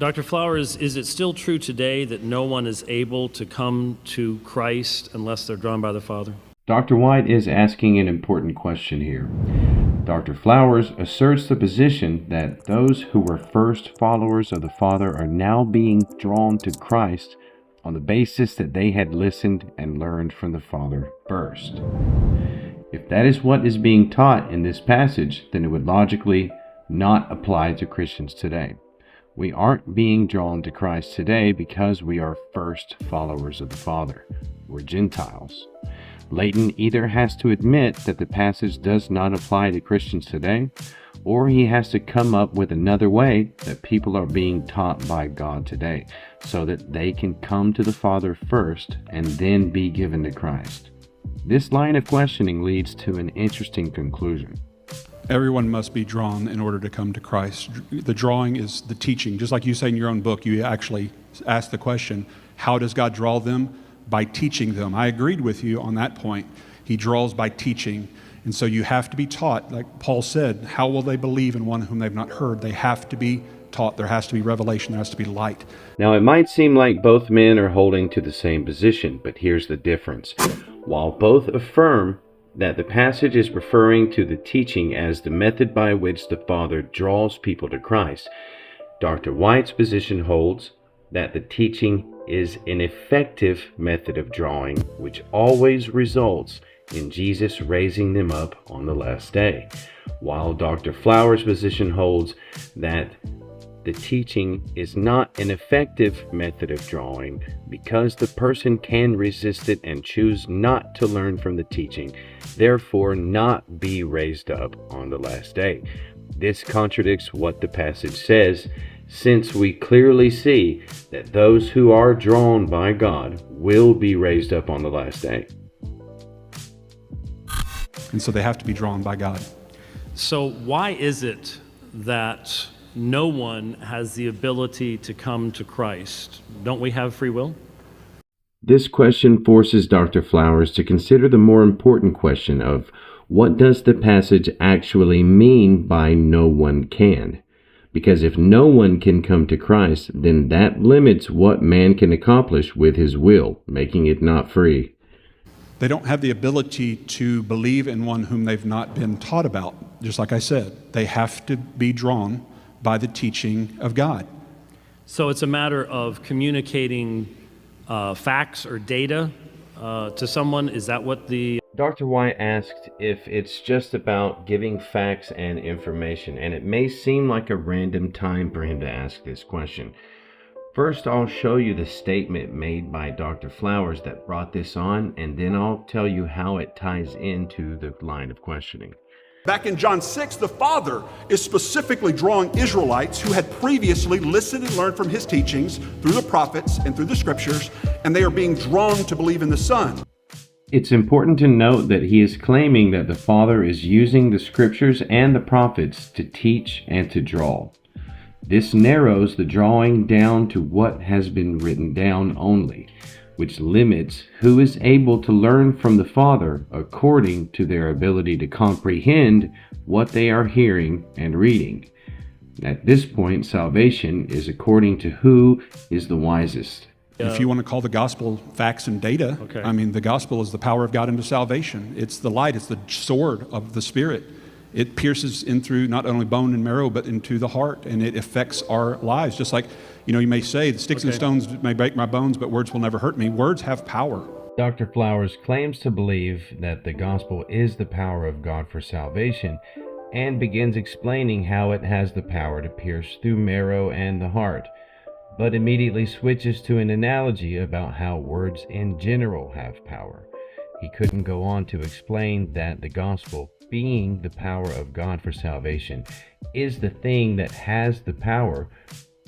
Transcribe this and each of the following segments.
Dr. Flowers, is it still true today that no one is able to come to Christ unless they're drawn by the Father? Dr. White is asking an important question here. Dr. Flowers asserts the position that those who were first followers of the Father are now being drawn to Christ on the basis that they had listened and learned from the Father first. If that is what is being taught in this passage, then it would logically not apply to Christians today. We aren't being drawn to Christ today because we are first followers of the Father. We're Gentiles. Leighton either has to admit that the passage does not apply to Christians today, or he has to come up with another way that people are being taught by God today, so that they can come to the Father first and then be given to Christ. This line of questioning leads to an interesting conclusion. Everyone must be drawn in order to come to Christ. The drawing is the teaching. Just like you say in your own book, you actually ask the question, how does God draw them? By teaching them. I agreed with you on that point. He draws by teaching. And so you have to be taught. Like Paul said, how will they believe in one whom they've not heard? They have to be taught. There has to be revelation. There has to be light. Now, it might seem like both men are holding to the same position, but here's the difference. While both affirm that the passage is referring to the teaching as the method by which the Father draws people to Christ, Dr. White's position holds that the teaching is an effective method of drawing, which always results in Jesus raising them up on the last day, while Dr. Flowers' position holds that the teaching is not an effective method of drawing because the person can resist it and choose not to learn from the teaching, therefore not be raised up on the last day. This contradicts what the passage says, since we clearly see that those who are drawn by God will be raised up on the last day. And so they have to be drawn by God. So why is it that no one has the ability to come to Christ? Don't we have free will? This question forces Dr. Flowers to consider the more important question of what does the passage actually mean by no one can? Because if no one can come to Christ, then that limits what man can accomplish with his will, making it not free. They don't have the ability to believe in one whom they've not been taught about. Just like I said, they have to be drawn by the teaching of God. So it's a matter of communicating facts or data to someone? Is that what the... Dr. White asked if it's just about giving facts and information, and it may seem like a random time for him to ask this question. First, I'll show you the statement made by Dr. Flowers that brought this on, and then I'll tell you how it ties into the line of questioning. Back in John 6, the Father is specifically drawing Israelites who had previously listened and learned from his teachings through the prophets and through the scriptures, and they are being drawn to believe in the Son. It's important to note that he is claiming that the Father is using the scriptures and the prophets to teach and to draw. This narrows the drawing down to what has been written down only, which limits who is able to learn from the Father according to their ability to comprehend what they are hearing and reading. At this point, salvation is according to who is the wisest. If you want to call the gospel facts and data, Okay. I mean, the gospel is the power of God into salvation. It's the light, it's the sword of the Spirit. It pierces in through not only bone and marrow, but into the heart, and it affects our lives. Just like, you may say, the sticks and stones may break my bones, but words will never hurt me. Words have power. Dr. Flowers claims to believe that the gospel is the power of God for salvation, and begins explaining how it has the power to pierce through marrow and the heart, but immediately switches to an analogy about how words in general have power. He couldn't go on to explain that the gospel, being the power of God for salvation, is the thing that has the power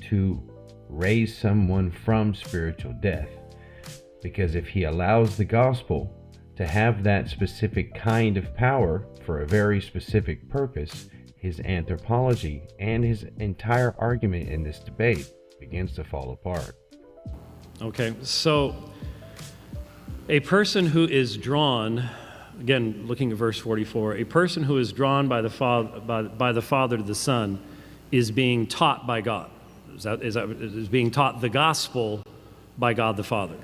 to raise someone from spiritual death. Because if he allows the gospel to have that specific kind of power for a very specific purpose, his anthropology and his entire argument in this debate begins to fall apart. Okay, so a person who is drawn, again, looking at verse 44, a person who is drawn by the Father to the Son is being taught by God. Is being taught the gospel by God the Father?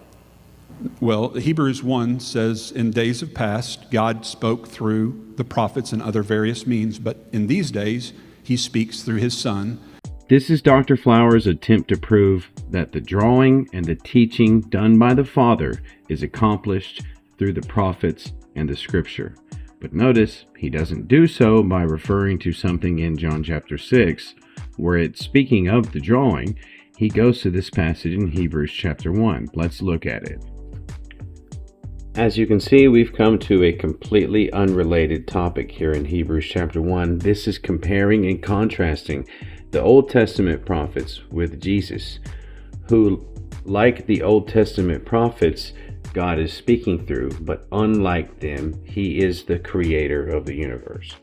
Well, Hebrews 1 says, in days of past, God spoke through the prophets and other various means, but in these days, he speaks through his Son. This is Dr. Flowers' attempt to prove that the drawing and the teaching done by the Father is accomplished through the prophets and the Scripture. But notice, he doesn't do so by referring to something in John chapter 6, where it's speaking of the drawing. He goes to this passage in Hebrews chapter 1. Let's look at it. As you can see, we've come to a completely unrelated topic here in Hebrews chapter 1. This is comparing and contrasting the Old Testament prophets with Jesus, who, like the Old Testament prophets, God is speaking through, but unlike them, he is the creator of the universe.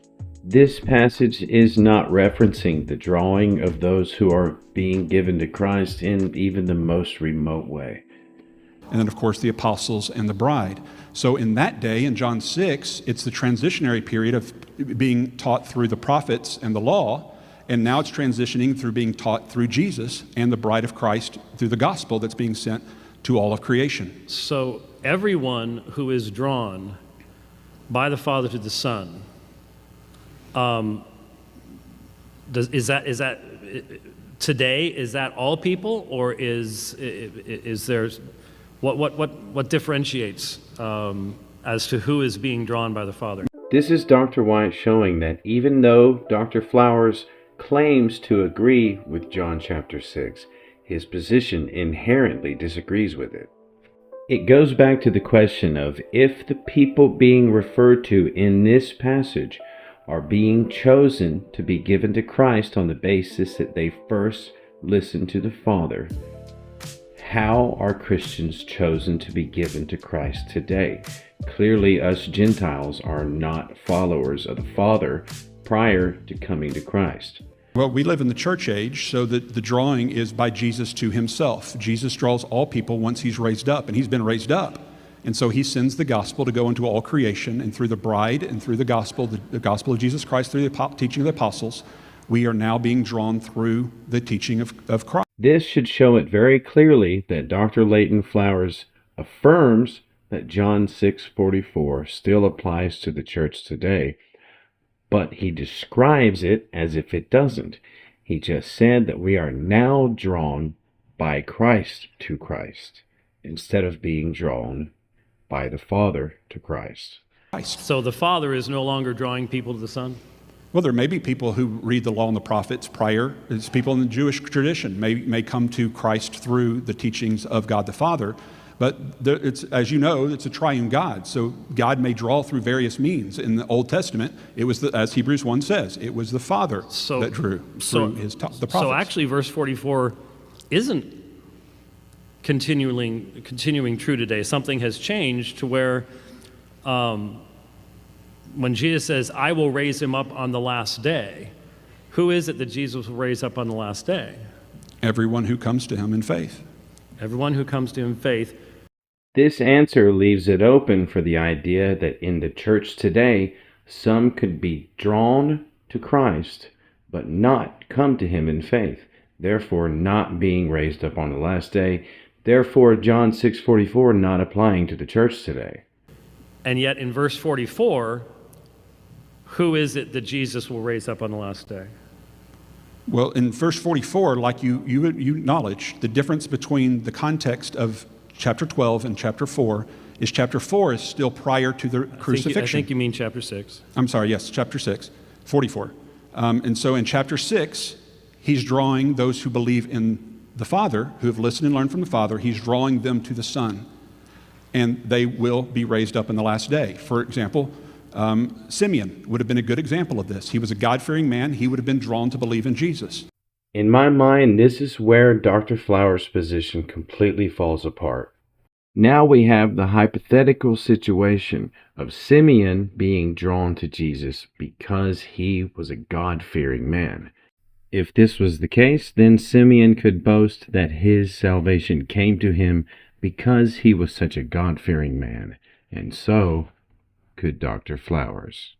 This passage is not referencing the drawing of those who are being given to Christ in even the most remote way. And then, of course, the apostles and the bride. So in that day, in John 6, it's the transitionary period of being taught through the prophets and the law, and now it's transitioning through being taught through Jesus and the bride of Christ through the gospel that's being sent to all of creation. So everyone who is drawn by the Father to the Son, is that today? Is that all people, or is there what differentiates as to who is being drawn by the Father? This is Dr. White showing that even though Dr. Flowers claims to agree with John chapter 6, his position inherently disagrees with it. It goes back to the question of if the people being referred to in this passage are being chosen to be given to Christ on the basis that they first listened to the Father, how are Christians chosen to be given to Christ today? Clearly, us Gentiles are not followers of the Father prior to coming to Christ. Well, we live in the church age, so that the drawing is by Jesus to himself. Jesus draws all people once he's raised up, and he's been raised up. And so he sends the gospel to go into all creation, and through the bride and through the gospel of Jesus Christ, through the teaching of the apostles, we are now being drawn through the teaching of Christ. This should show it very clearly that Dr. Leighton Flowers affirms that John 6:44 still applies to the church today, but he describes it as if it doesn't. He just said that we are now drawn by Christ to Christ, instead of being drawn by the Father to Christ. So the Father is no longer drawing people to the Son? Well, there may be people who read the law and the prophets prior. It's people in the Jewish tradition may come to Christ through the teachings of God the Father. But it's, as you know, it's a triune God. So God may draw through various means. In the Old Testament, it was, as Hebrews 1 says, it was the Father that drew through the prophets. So actually, verse 44 isn't continuing true today. Something has changed to where when Jesus says, I will raise him up on the last day, who is it that Jesus will raise up on the last day? Everyone who comes to him in faith. Everyone who comes to him in faith. This answer leaves it open for the idea that in the church today, some could be drawn to Christ, but not come to him in faith, therefore not being raised up on the last day, therefore John 6:44 not applying to the church today. And yet in verse 44, who is it that Jesus will raise up on the last day? Well, in verse 44, like you acknowledge, the difference between the context of chapter 12 and chapter 4 is chapter 4 is still prior to the crucifixion. I think you mean chapter 6. I'm sorry, yes, chapter 6, 44. And so in chapter 6, he's drawing those who believe in the Father, who have listened and learned from the Father, he's drawing them to the Son. And they will be raised up in the last day. For example, Simeon would have been a good example of this. He was a God-fearing man. He would have been drawn to believe in Jesus. In my mind, this is where Dr. Flowers' position completely falls apart. Now we have the hypothetical situation of Simeon being drawn to Jesus because he was a God-fearing man. If this was the case, then Simeon could boast that his salvation came to him because he was such a God-fearing man, and so could Dr. Flowers.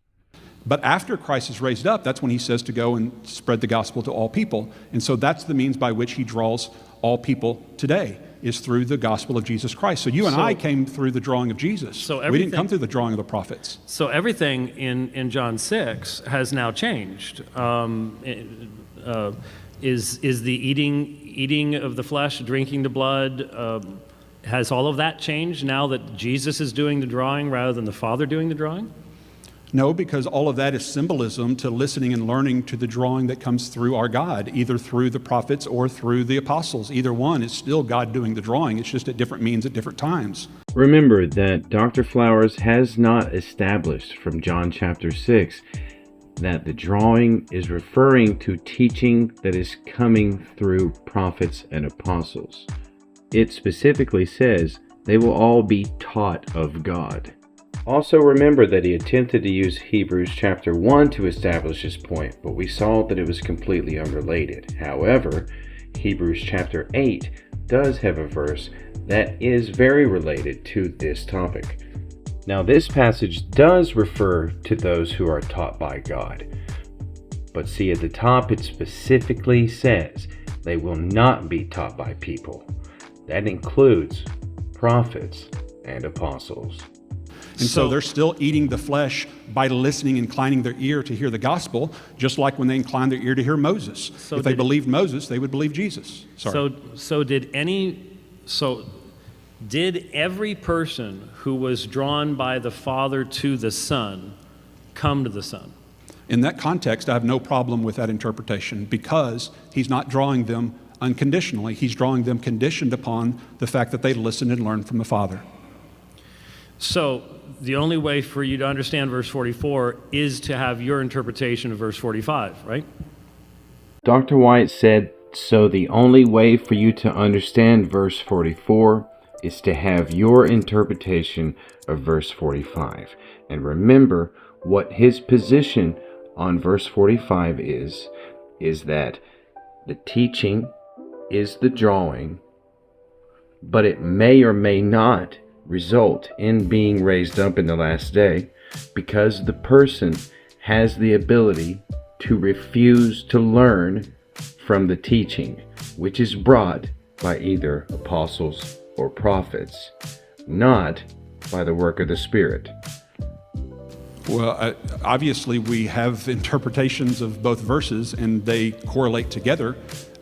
But after Christ is raised up, that's when he says to go and spread the gospel to all people. And so that's the means by which he draws all people today, is through the gospel of Jesus Christ. So you and I came through the drawing of Jesus. We didn't come through the drawing of the prophets. So everything in John 6 has now changed. Is the eating of the flesh, drinking the blood, has all of that changed now that Jesus is doing the drawing rather than the Father doing the drawing? No, because all of that is symbolism to listening and learning to the drawing that comes through our God, either through the prophets or through the apostles. Either one is still God doing the drawing. It's just at different means at different times. Remember that Dr. Flowers has not established from John chapter 6 that the drawing is referring to teaching that is coming through prophets and apostles. It specifically says they will all be taught of God. Also remember that he attempted to use Hebrews chapter 1 to establish his point, but we saw that it was completely unrelated. However, Hebrews chapter 8 does have a verse that is very related to this topic. Now, this passage does refer to those who are taught by God. But see, at the top it specifically says they will not be taught by people. That includes prophets and apostles. And so they're still eating the flesh by listening, inclining their ear to hear the gospel, just like when they inclined their ear to hear Moses. If they believed Moses, they would believe Jesus. So did every person who was drawn by the Father to the Son come to the Son? In that context, I have no problem with that interpretation, because he's not drawing them unconditionally. He's drawing them conditioned upon the fact that they listened and learned from the Father. So the only way for you to understand verse 44 is to have your interpretation of verse 45, right? Dr. White said, so the only way for you to understand verse 44 is to have your interpretation of verse 45. And remember what his position on verse 45 is that the teaching is the drawing, but it may or may not result in being raised up in the last day, because the person has the ability to refuse to learn from the teaching, which is brought by either apostles or prophets, not by the work of the Spirit. Well, obviously we have interpretations of both verses, and they correlate together.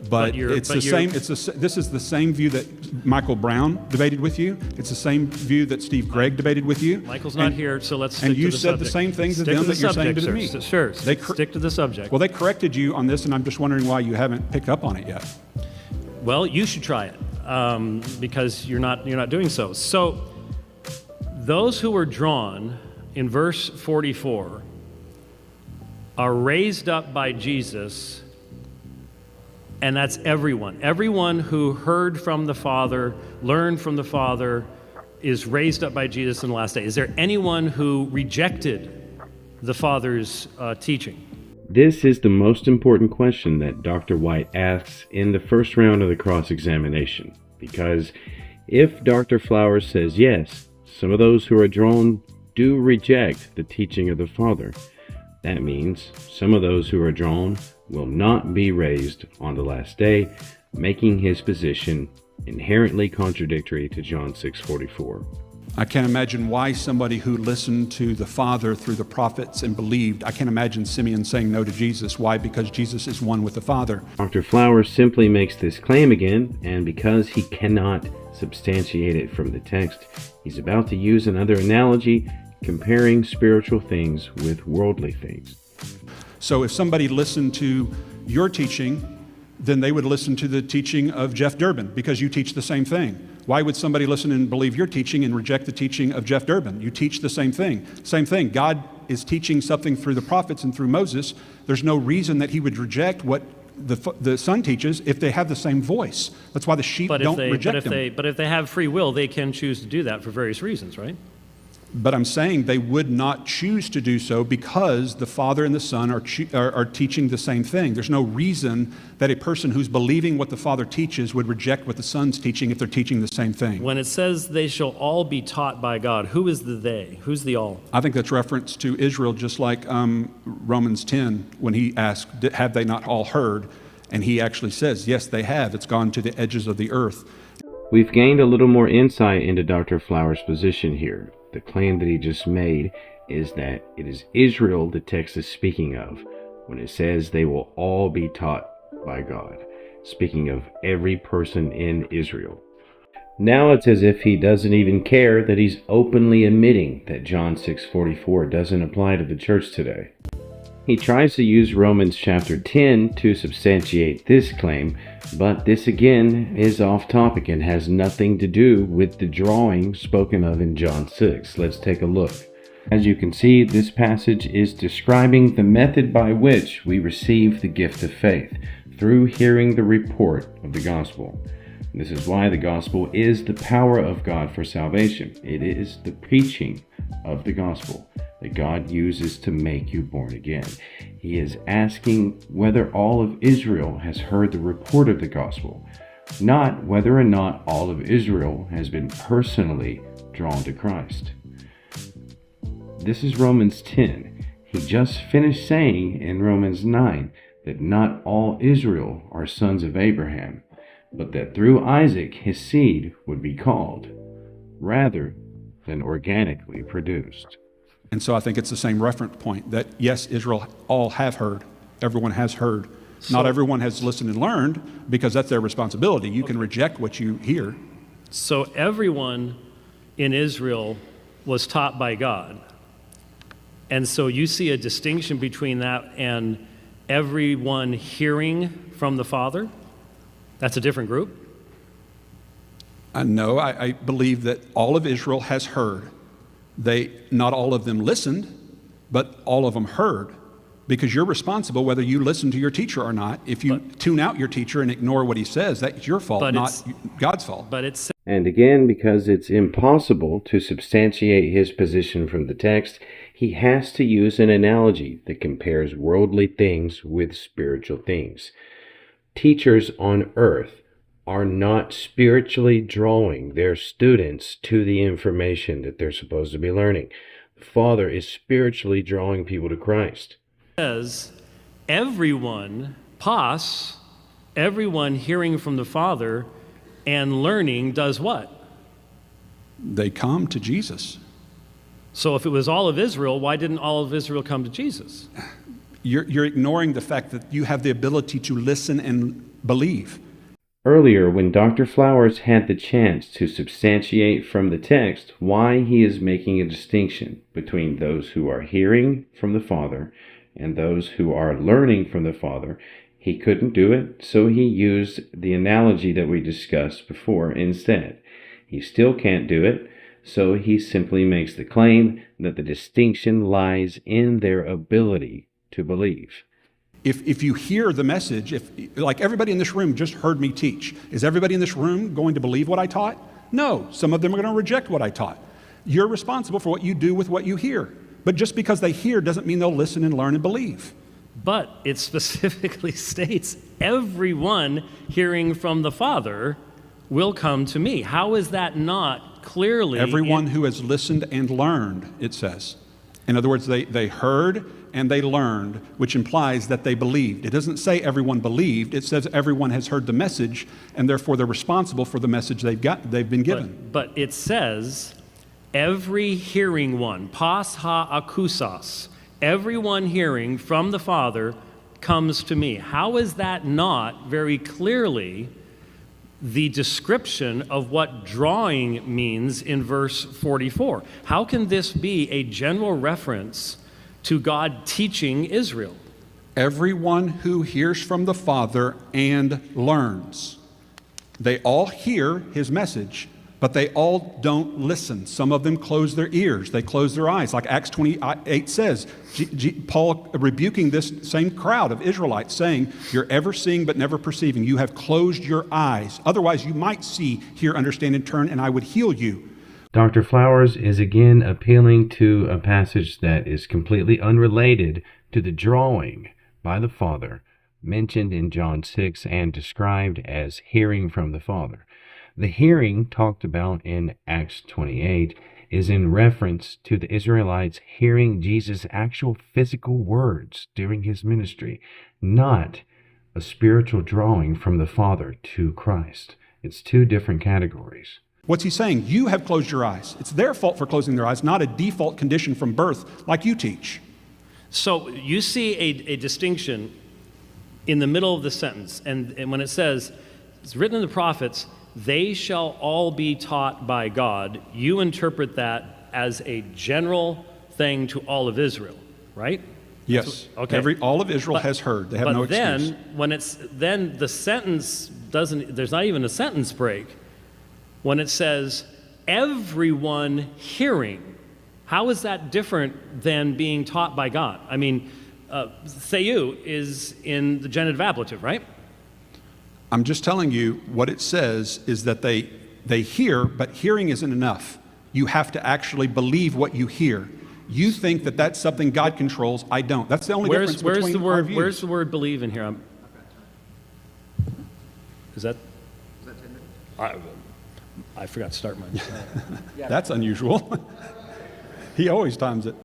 But this is the same view that Michael Brown debated with you. It's the same view that Steve Gregg debated with you. Michael's not here, so let's stick to the subject. And you said the same thing to them that you're saying to me. Sure, stick to the subject. Well, they corrected you on this, and I'm just wondering why you haven't picked up on it yet. Well, you should try it, because you're not doing so. So those who were drawn in verse 44 are raised up by Jesus. And that's everyone. Everyone who heard from the Father, learned from the Father, is raised up by Jesus in the last day. Is there anyone who rejected the Father's teaching? This is the most important question that Dr. White asks in the first round of the cross-examination. Because if Dr. Flowers says yes, some of those who are drawn do reject the teaching of the Father. That means some of those who are drawn will not be raised on the last day, making his position inherently contradictory to John 6:44. I can't imagine why somebody who listened to the Father through the prophets and believed, I can't imagine Simeon saying no to Jesus. Why? Because Jesus is one with the Father. Dr. Flowers simply makes this claim again, and because he cannot substantiate it from the text, he's about to use another analogy, comparing spiritual things with worldly things. So if somebody listened to your teaching, then they would listen to the teaching of Jeff Durbin, because you teach the same thing. Why would somebody listen and believe your teaching and reject the teaching of Jeff Durbin? You teach the same thing. Same thing. God is teaching something through the prophets and through Moses. There's no reason that he would reject what the Son teaches if they have the same voice. That's why the sheep don't reject him. But if they have free will, they can choose to do that for various reasons, right? But I'm saying they would not choose to do so because the Father and the Son are teaching the same thing. There's no reason that a person who's believing what the Father teaches would reject what the Son's teaching if they're teaching the same thing. When it says they shall all be taught by God, who is the they? Who's the all? I think that's reference to Israel, just like Romans 10, when he asked, have they not all heard? And he actually says, yes, they have. It's gone to the edges of the earth. We've gained a little more insight into Dr. Flowers' position here. The claim that he just made is that it is Israel the text is speaking of when it says they will all be taught by God, speaking of every person in Israel. Now it's as if he doesn't even care that he's openly admitting that John 6:44 doesn't apply to the church today. He tries to use Romans chapter 10 to substantiate this claim, but this again is off topic and has nothing to do with the drawing spoken of in John 6. Let's take a look. As you can see, this passage is describing the method by which we receive the gift of faith, through hearing the report of the gospel. This is why the gospel is the power of God for salvation. It is the preaching of the gospel that God uses to make you born again. He is asking whether all of Israel has heard the report of the gospel, not whether or not all of Israel has been personally drawn to Christ. This is Romans 10. He just finished saying in Romans 9 that not all Israel are sons of Abraham, but that through Isaac his seed would be called, rather than organically produced. And so I think it's the same reference point that, yes, Israel all have heard. Everyone has heard. Not everyone has listened and learned, because that's their responsibility. You can reject what you hear. So everyone in Israel was taught by God. And so you see a distinction between that and everyone hearing from the Father? That's a different group? No, I believe that all of Israel has heard. Not all of them listened, but all of them heard. Because you're responsible whether you listen to your teacher or not. If you tune out your teacher and ignore what he says, that's your fault, not God's fault. And again, because it's impossible to substantiate his position from the text, he has to use an analogy that compares worldly things with spiritual things. Teachers on earth are not spiritually drawing their students to the information that they're supposed to be learning. The Father is spiritually drawing people to Christ. Says everyone, everyone hearing from the Father and learning does what? They come to Jesus. So if it was all of Israel, why didn't all of Israel come to Jesus? You're ignoring the fact that you have the ability to listen and believe. Earlier, when Dr. Flowers had the chance to substantiate from the text why he is making a distinction between those who are hearing from the Father and those who are learning from the Father, he couldn't do it, so he used the analogy that we discussed before instead. He still can't do it, so he simply makes the claim that the distinction lies in their ability to believe. If you hear the message, like everybody in this room just heard me teach, is everybody in this room going to believe what I taught? No, some of them are going to reject what I taught. You're responsible for what you do with what you hear. But just because they hear doesn't mean they'll listen and learn and believe. But it specifically states everyone hearing from the Father will come to me. How is that not clearly? Everyone who has listened and learned, it says. In other words, they heard and they learned, which implies that they believed. It doesn't say everyone believed. It says everyone has heard the message, and therefore they're responsible for the message they've been given. But it says every hearing one, pas ha akusas, everyone hearing from the Father comes to me. How is that not very clearly the description of what drawing means in verse 44? How can this be a general reference to God teaching Israel? Everyone who hears from the Father and learns. They all hear his message, but they all don't listen. Some of them close their ears. They close their eyes. Like Acts 28 says, Paul rebuking this same crowd of Israelites, saying, you're ever seeing but never perceiving. You have closed your eyes. Otherwise you might see, hear, understand, and turn, and I would heal you. Dr. Flowers is again appealing to a passage that is completely unrelated to the drawing by the Father mentioned in John 6 and described as hearing from the Father. The hearing talked about in Acts 28 is in reference to the Israelites hearing Jesus' actual physical words during his ministry, not a spiritual drawing from the Father to Christ. It's two different categories. What's he saying? You have closed your eyes. It's their fault for closing their eyes, not a default condition from birth like you teach. So you see a distinction in the middle of the sentence, and when it says, it's written in the prophets, they shall all be taught by God. You interpret that as a general thing to all of Israel, right? Yes. Okay. All of Israel has heard. They have no excuse. Then the sentence doesn't, there's not even a sentence break. When it says, everyone hearing, how is that different than being taught by God? I mean, theou is in the genitive ablative, right? I'm just telling you what it says is that they hear, but hearing isn't enough. You have to actually believe what you hear. You think that that's something God controls. I don't. That's the only difference between our views. Where's the word believe in here? Is that 10 minutes? I forgot to start mine. That's unusual. He always times it.